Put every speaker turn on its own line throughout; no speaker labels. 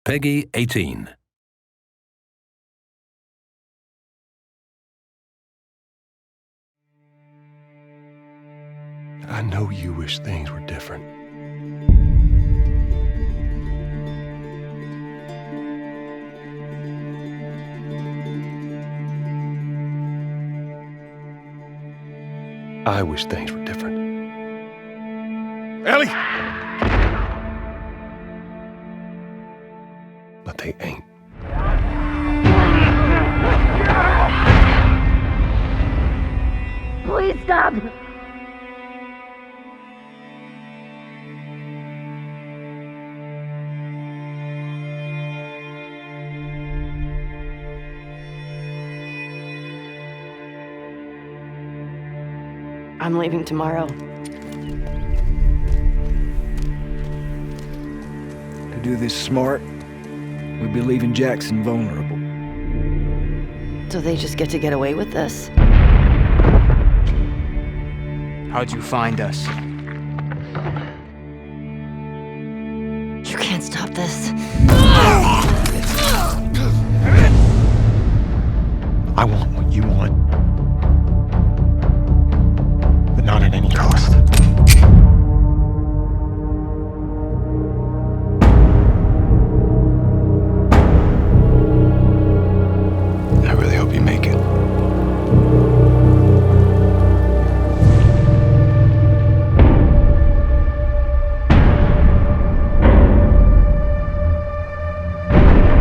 Peggy 18.
I know you wish things were different. I wish things were different. Ellie! But they ain't.
Please stop!
I'm leaving tomorrow.
To do this smart, we'd be leaving Jackson vulnerable.
So they just get to get away with this?
How'd you find us?
You can't stop this.
I want what you want. But not at any cost. I really hope you make it.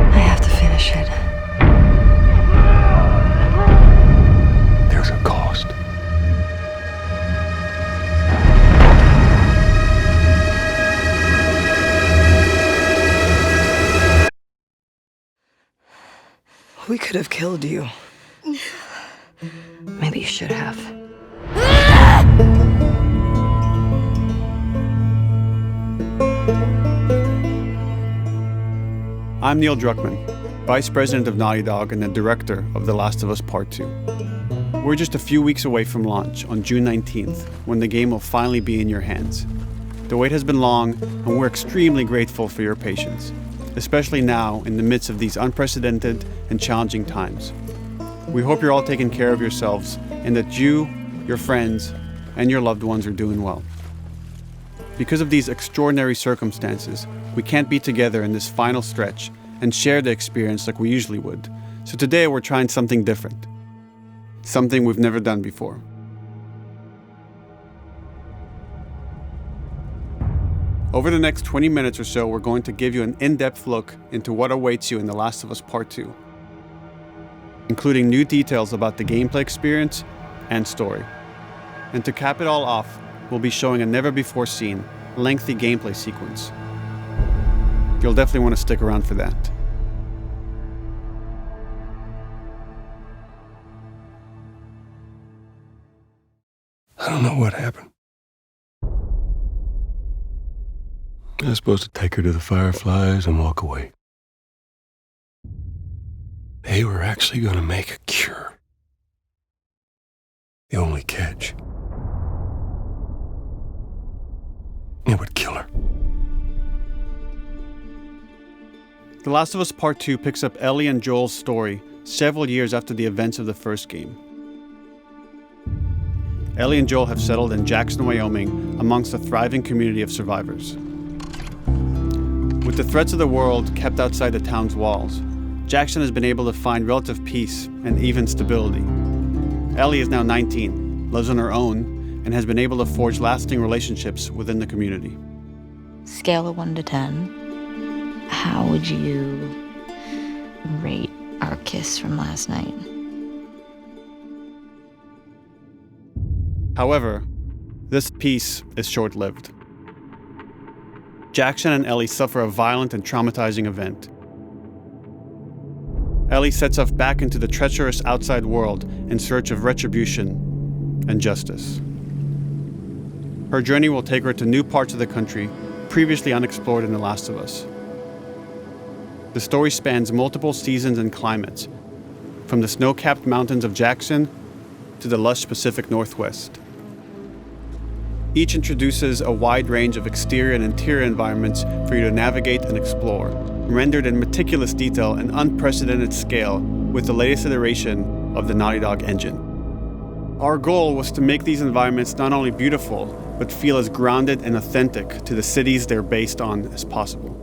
I have to finish it.
There's a cost.
We could have killed you. Maybe you should have.
I'm Neil Druckmann, Vice President of Naughty Dog and the Director of The Last of Us Part 2. We're just a few weeks away from launch on June 19th, when the game will finally be in your hands. The wait has been long, and we're extremely grateful for your patience, especially now in the midst of these unprecedented and challenging times. We hope you're all taking care of yourselves and that you, your friends, and your loved ones are doing well. Because of these extraordinary circumstances, we can't be together in this final stretch and share the experience like we usually would. So today we're trying something different. Something we've never done before. Over the next 20 minutes or so, we're going to give you an in-depth look into what awaits you in The Last of Us Part 2, including new details about the gameplay experience and story. And to cap it all off, we'll be showing a never-before-seen, lengthy gameplay sequence. You'll definitely want to stick around for that.
I don't know what happened. I was supposed to take her to the Fireflies and walk away. They were actually going to make a cure. The only catch, it would kill her.
The Last of Us Part 2 picks up Ellie and Joel's story several years after the events of the first game. Ellie and Joel have settled in Jackson, Wyoming, amongst a thriving community of survivors. With the threats of the world kept outside the town's walls, Jackson has been able to find relative peace and even stability. Ellie is now 19, lives on her own, and has been able to forge lasting relationships within the community.
Scale of 1 to 10, how would you rate our kiss from last night?
However, this peace is short-lived. Jackson and Ellie suffer a violent and traumatizing event. Ellie sets off back into the treacherous outside world in search of retribution and justice. Her journey will take her to new parts of the country previously unexplored in The Last of Us. The story spans multiple seasons and climates, from the snow-capped mountains of Jackson to the lush Pacific Northwest. Each introduces a wide range of exterior and interior environments for you to navigate and explore, rendered in meticulous detail and unprecedented scale with the latest iteration of the Naughty Dog engine. Our goal was to make these environments not only beautiful, but feel as grounded and authentic to the cities they're based on as possible.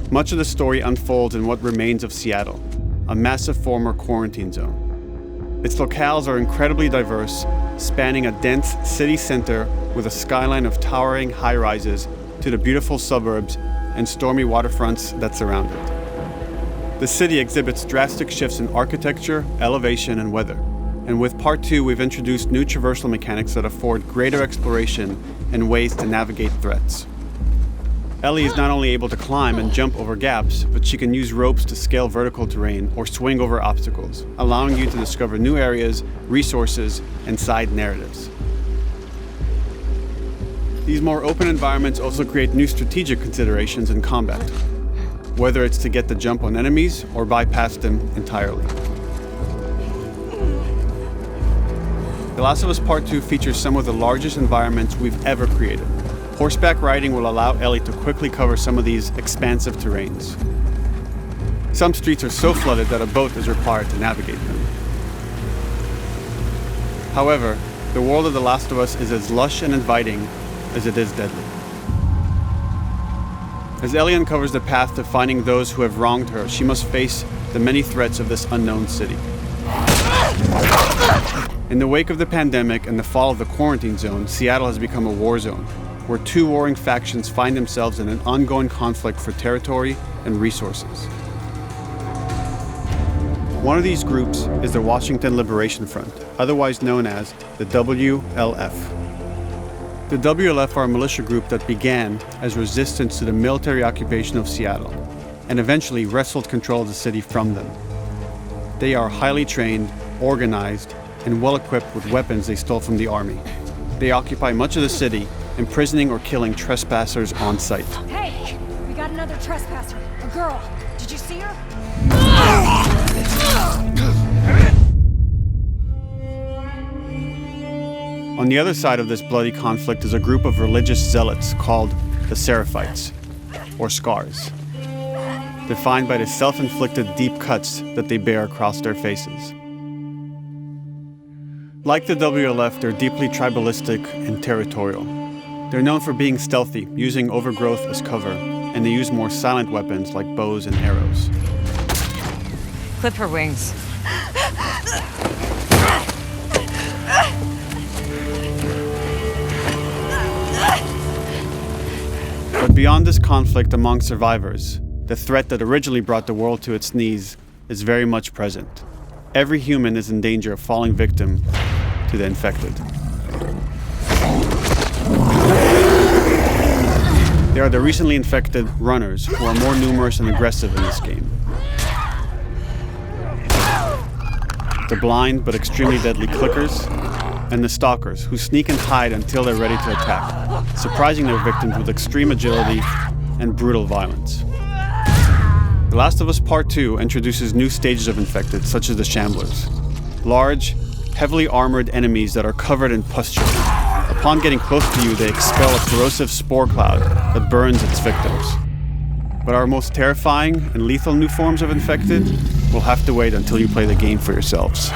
Much of the story unfolds in what remains of Seattle, a massive former quarantine zone. Its locales are incredibly diverse, spanning a dense city center with a skyline of towering high-rises to the beautiful suburbs and stormy waterfronts that surround it. The city exhibits drastic shifts in architecture, elevation, and weather. And with Part 2, we've introduced new traversal mechanics that afford greater exploration and ways to navigate threats. Ellie is not only able to climb and jump over gaps, but she can use ropes to scale vertical terrain or swing over obstacles, allowing you to discover new areas, resources, and side narratives. These more open environments also create new strategic considerations in combat, whether it's to get the jump on enemies or bypass them entirely. The Last of Us Part 2 features some of the largest environments we've ever created. Horseback riding will allow Ellie to quickly cover some of these expansive terrains. Some streets are so flooded that a boat is required to navigate them. However, the world of The Last of Us is as lush and inviting as it is deadly. As Ellie uncovers the path to finding those who have wronged her, she must face the many threats of this unknown city. In the wake of the pandemic and the fall of the quarantine zone, Seattle has become a war zone, where two warring factions find themselves in an ongoing conflict for territory and resources. One of these groups is the Washington Liberation Front, otherwise known as the WLF. The WLF are a militia group that began as resistance to the military occupation of Seattle, and eventually wrestled control of the city from them. They are highly trained, organized, and well-equipped with weapons they stole from the army. They occupy much of the city, imprisoning or killing trespassers on sight.
Hey, we got another trespasser, a girl. Did you see her?
On the other side of this bloody conflict is a group of religious zealots called the Seraphites, or Scars, defined by the self-inflicted deep cuts that they bear across their faces. Like the WLF, they're deeply tribalistic and territorial. They're known for being stealthy, using overgrowth as cover, and they use more silent weapons like bows and arrows.
Clip her wings.
But beyond this conflict among survivors, the threat that originally brought the world to its knees is very much present. Every human is in danger of falling victim to the infected. They are the recently infected runners, who are more numerous and aggressive in this game. The blind but extremely deadly clickers, and the stalkers, who sneak and hide until they're ready to attack, surprising their victims with extreme agility and brutal violence. The Last of Us Part 2 introduces new stages of infected, such as the Shamblers. Large, heavily armored enemies that are covered in pustule. Upon getting close to you, they expel a corrosive spore cloud that burns its victims. But our most terrifying and lethal new forms of infected will have to wait until you play the game for yourselves.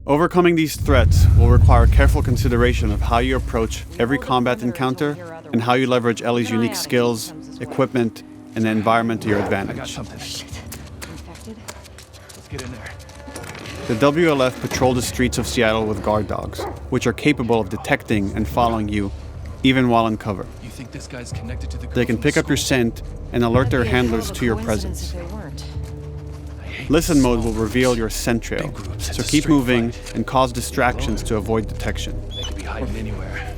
Overcoming these threats will require careful consideration of how you approach every combat encounter and how you leverage Ellie's unique skills, equipment, and the environment to your advantage.
Let's get in there.
The WLF patrol the streets of Seattle with guard dogs, which are capable of detecting and following you, even while in cover.
You think this guy's connected to the girl
They can
from
pick up your
school?
scent and alert their handlers to your presence. Listen mode will reveal your scent trail, so keep moving and cause distractions to avoid detection.
They could be hiding anywhere.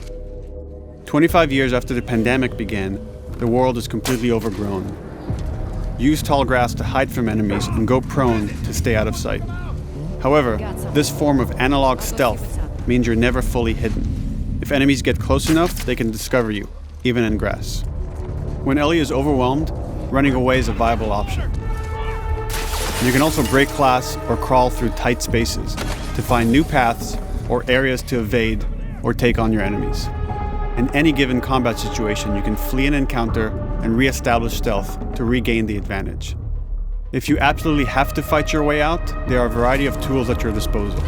25 years after the pandemic began, the world is completely overgrown. Use tall grass to hide from enemies and go prone to stay out of sight. However, this form of analog stealth means you're never fully hidden. If enemies get close enough, they can discover you, even in grass. When Ellie is overwhelmed, running away is a viable option. You can also break glass or crawl through tight spaces to find new paths or areas to evade or take on your enemies. In any given combat situation, you can flee an encounter and re-establish stealth to regain the advantage. If you absolutely have to fight your way out, there are a variety of tools at your disposal.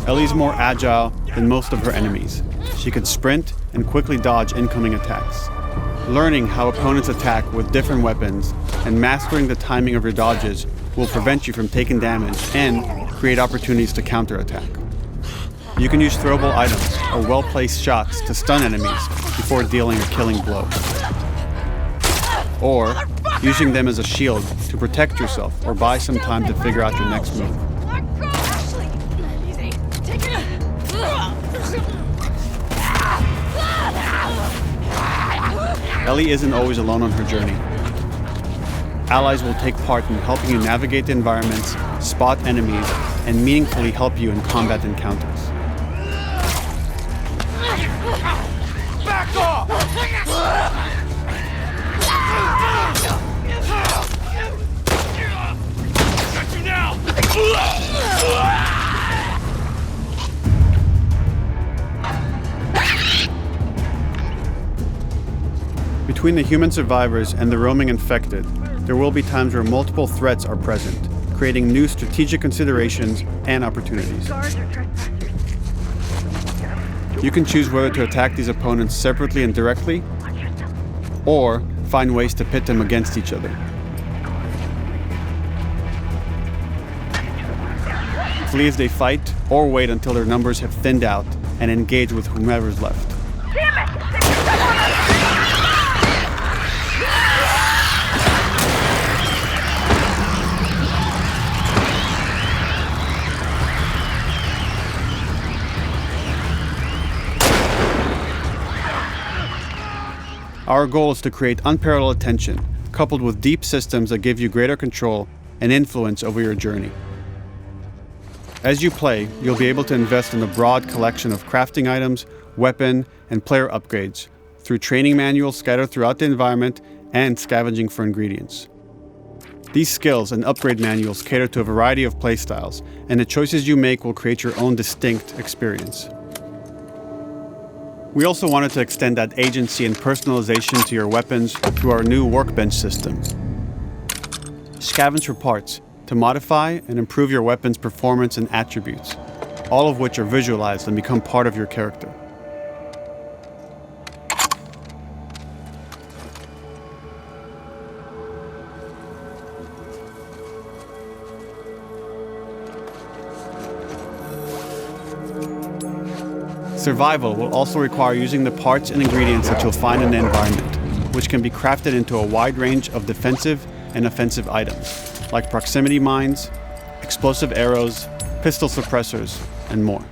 Ellie's more agile than most of her enemies. She can sprint and quickly dodge incoming attacks. Learning how opponents attack with different weapons and mastering the timing of your dodges will prevent you from taking damage and create opportunities to counterattack. You can use throwable items or well-placed shots to stun enemies before dealing a killing blow. Or using them as a shield to protect yourself or buy some time to figure out your next move. Ellie isn't always alone on her journey. Allies will take part in helping you navigate the environments, spot enemies, and meaningfully help you in combat encounters.
Back off! Got you now!
Between the human survivors and the roaming infected, there will be times where multiple threats are present, creating new strategic considerations and opportunities. You can choose whether to attack these opponents separately and directly, or find ways to pit them against each other. Flee as they fight, or wait until their numbers have thinned out and engage with whomever's left. Our goal is to create unparalleled tension, coupled with deep systems that give you greater control and influence over your journey. As you play, you'll be able to invest in a broad collection of crafting items, weapon, and player upgrades through training manuals scattered throughout the environment and scavenging for ingredients. These skills and upgrade manuals cater to a variety of playstyles, and the choices you make will create your own distinct experience. We also wanted to extend that agency and personalization to your weapons through our new workbench system. Scavenge for parts to modify and improve your weapon's performance and attributes, all of which are visualized and become part of your character. Survival will also require using the parts and ingredients that you'll find in the environment, which can be crafted into a wide range of defensive and offensive items, like proximity mines, explosive arrows, pistol suppressors, and more.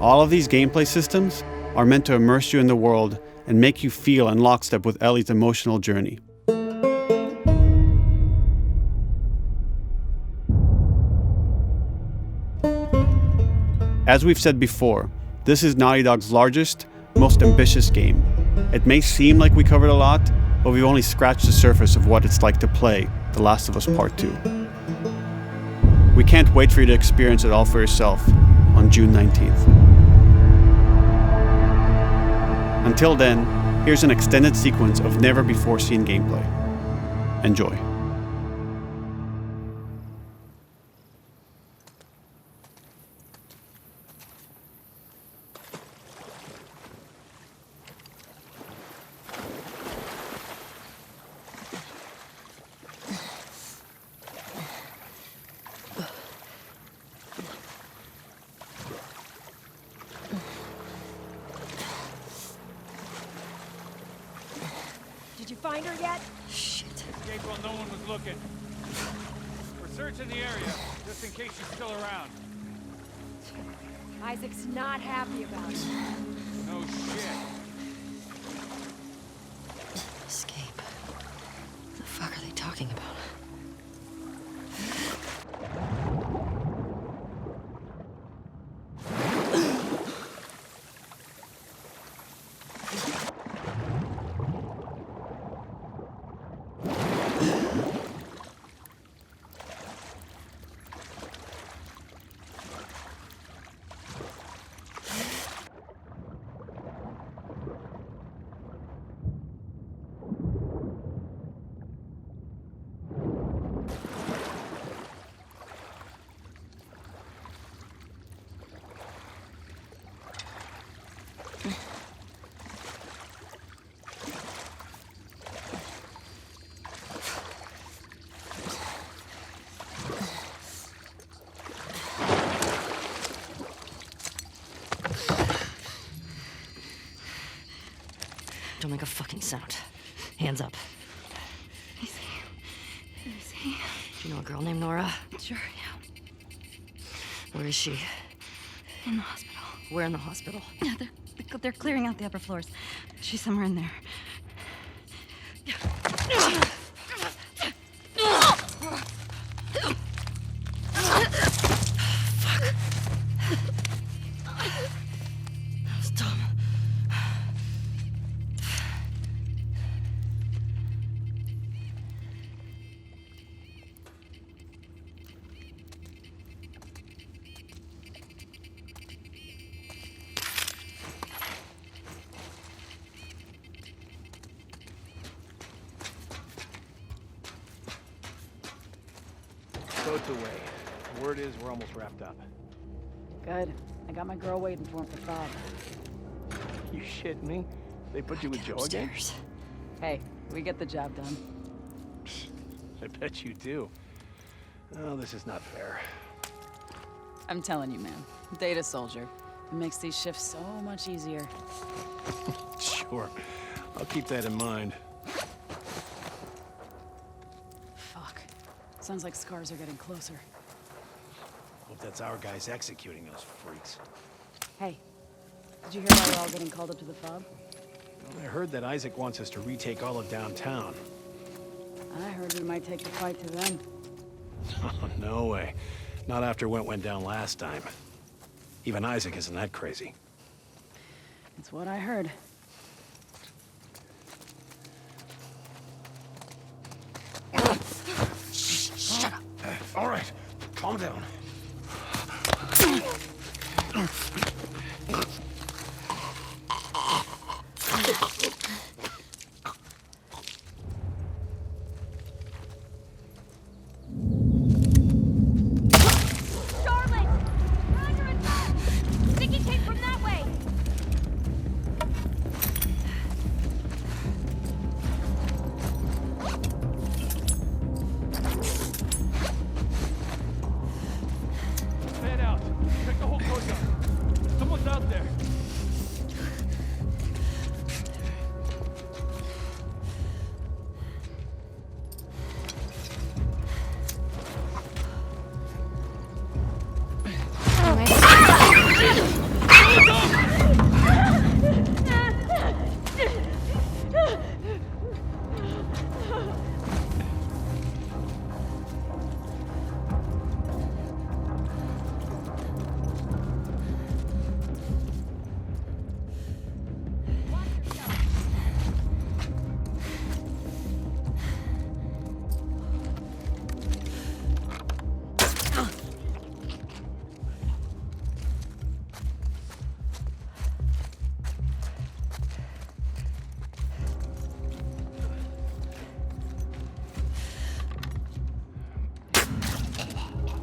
All of these gameplay systems are meant to immerse you in the world and make you feel in lockstep with Ellie's emotional journey. As we've said before, this is Naughty Dog's largest, most ambitious game. It may seem like we covered a lot, but we've only scratched the surface of what it's like to play The Last of Us Part 2. We can't wait for you to experience it all for yourself on June 19th. Until then, here's an extended sequence of never-before-seen gameplay. Enjoy.
Did you find her yet?
Shit.
Escape while no one was looking. We're searching the area, just in case she's still around.
Isaac's not happy about it.
No shit.
Escape. What the fuck are they talking about?
Don't make a fucking sound. Hands up.
Easy.
Do you know a girl named Nora?
Sure, yeah.
Where is she?
In the hospital.
Where in the hospital?
Yeah, they're clearing out the upper floors. She's somewhere in there.
That was dumb.
Boat's away. Word is we're almost wrapped up.
Good. I got my girl waiting for him for Bob.
You shitting me? They put you with Joe again?
Upstairs.
Hey, we get the job done.
I bet you do. Oh, this is not fair.
I'm telling you, man. Data soldier. It makes these shifts so much easier.
Sure. I'll keep that in mind.
Fuck. Sounds like scars are getting closer.
Hope that's our guys executing those freaks.
Hey, did you hear why we're all getting called up to the fob?
I heard that Isaac wants us to retake all of downtown.
I heard we might take the fight to them.
Oh, no way. Not after what went down last time. Even Isaac isn't that crazy.
It's what I heard.
Shut up. All right, calm down.
Fan out. Check the whole courtyard. Someone's out there.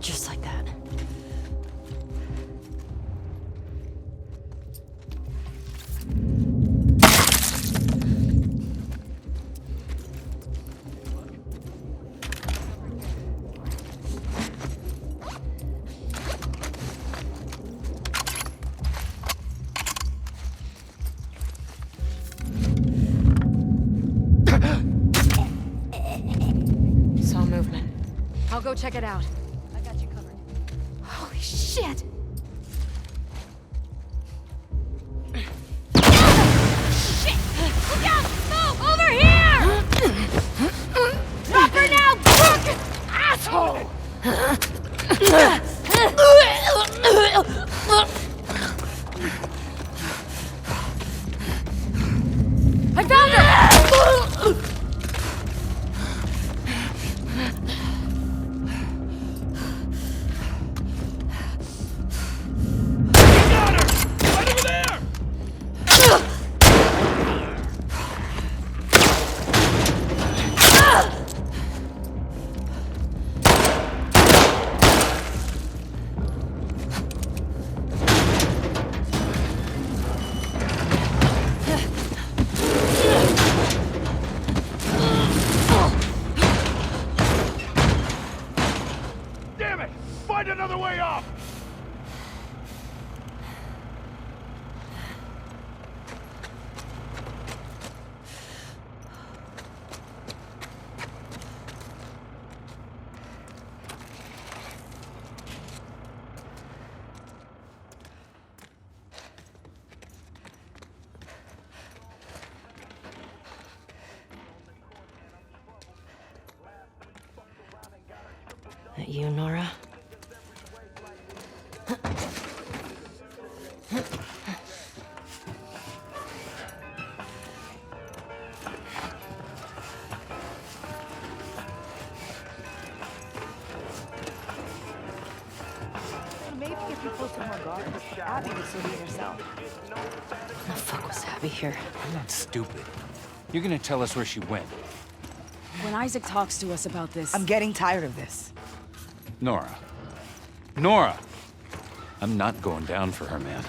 Just like that. Saw movement.
I'll go check it out.
I got you covered.
Holy shit! Shit! Look out! Move! Over here! Drop her now, crook! Asshole! I found her!
That you, Nora?
Maybe if you posted more guards, Abby would still be herself.
When the fuck was Abby here?
I'm not stupid. You're gonna tell us where she went.
When Isaac talks to us about this...
I'm getting tired of this.
Nora. Nora! I'm not going down for her, man.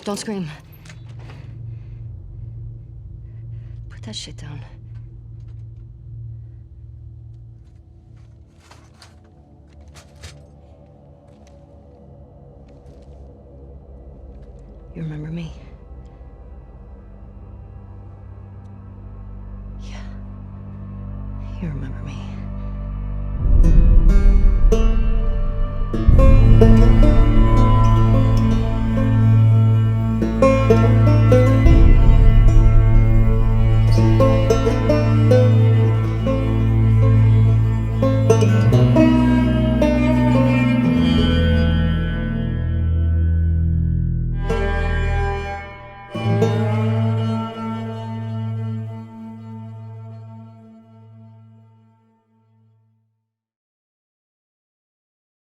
Don't scream. Put that shit down. You remember me? Yeah. You remember me.